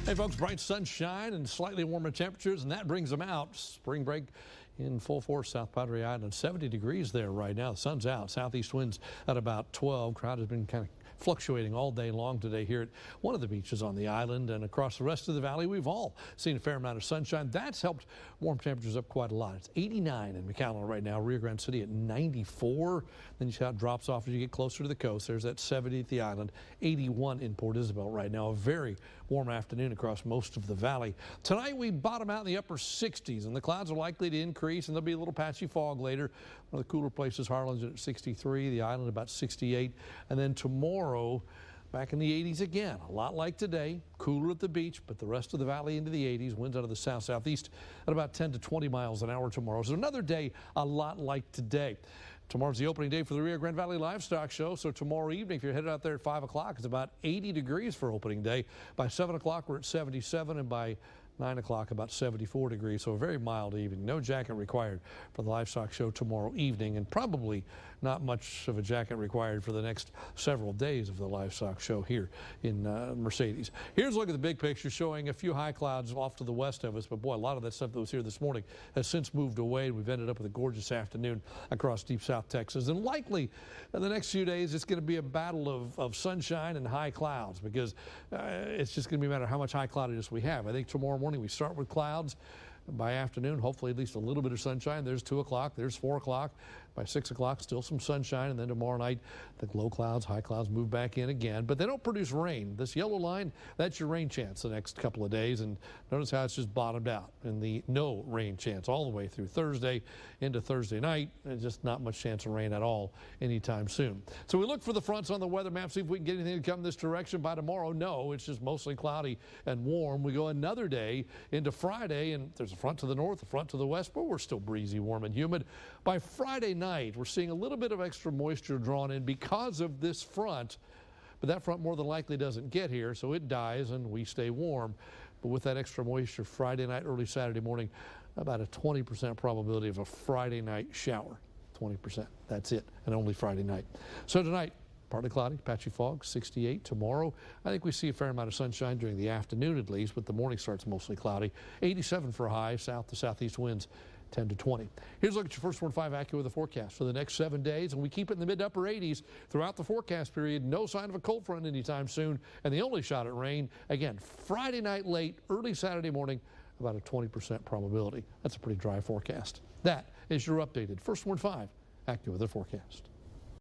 Hey folks, bright sunshine and slightly warmer temperatures, and that brings them out. Spring break in full force, South Padre Island, 70 degrees there right now. The sun's out. Southeast winds at about 12. Crowd has been kind of fluctuating all day long today here at one of the beaches on the island, and across the rest of the valley we've all seen a fair amount of sunshine. That's helped warm temperatures up quite a lot. It's 89 in McAllen right now, Rio Grande City at 94. Then you see how it drops off as you get closer to the coast. There's that 70 at the island, 81 in Port Isabel right now. A very warm afternoon across most of the valley. Tonight we bottom out in the upper 60s, and the clouds are likely to increase, and there'll be a little patchy fog later. One of the cooler places, Harlan's at 63, the island about 68, and then tomorrow back in the 80s again, a lot like today, cooler at the beach, but the rest of the valley into the 80s, winds out of the south-southeast at about 10 to 20 miles an hour tomorrow. So another day a lot like today. Tomorrow's the opening day for the Rio Grande Valley Livestock Show, so tomorrow evening, if you're headed out there at 5 o'clock, it's about 80 degrees for opening day. By 7 o'clock, we're at 77, and by 9 o'clock, about 74 degrees, so a very mild evening. No jacket required for the livestock show tomorrow evening, and probably not much of a jacket required for the next several days of the livestock show here in Mercedes. Here's a look at the big picture showing a few high clouds off to the west of us, but boy, a lot of that stuff that was here this morning has since moved away. We've ended up with a gorgeous afternoon across deep South Texas, and likely in the next few days it's going to be a battle of sunshine and high clouds, because it's just going to be a matter of how much high cloudiness we have. I think tomorrow morning we start with clouds. By afternoon, hopefully at least a little bit of sunshine. There's 2 o'clock, there's 4 o'clock. By 6 o'clock, still some sunshine, and then tomorrow night, the low clouds, high clouds move back in again, but they don't produce rain. This yellow line, that's your rain chance the next couple of days, and notice how it's just bottomed out, and the no rain chance all the way through Thursday into Thursday night, and just not much chance of rain at all anytime soon. So we look for the fronts on the weather map, see if we can get anything to come this direction by tomorrow. No, it's just mostly cloudy and warm. We go another day into Friday, and there's a front to the north, a front to the west, but we're still breezy, warm, and humid. By Friday night, we're seeing a little bit of extra moisture drawn in because of this front, but that front more than likely doesn't get here, so it dies and we stay warm. But with that extra moisture, Friday night, early Saturday morning, about a 20% probability of a Friday night shower. 20%, that's it, and only Friday night. So tonight, partly cloudy, patchy fog, 68. Tomorrow, I think we see a fair amount of sunshine during the afternoon at least, but the morning starts mostly cloudy. 87 for a high, south to southeast winds 10 to 20. Here's a look at your First Warn 5 AccuWeather forecast for the next 7 days, and we keep it in the mid to upper 80s throughout the forecast period. No sign of a cold front anytime soon, and the only shot at rain, again, Friday night late, early Saturday morning, about a 20% probability. That's a pretty dry forecast. That is your updated First Warn 5 AccuWeather forecast.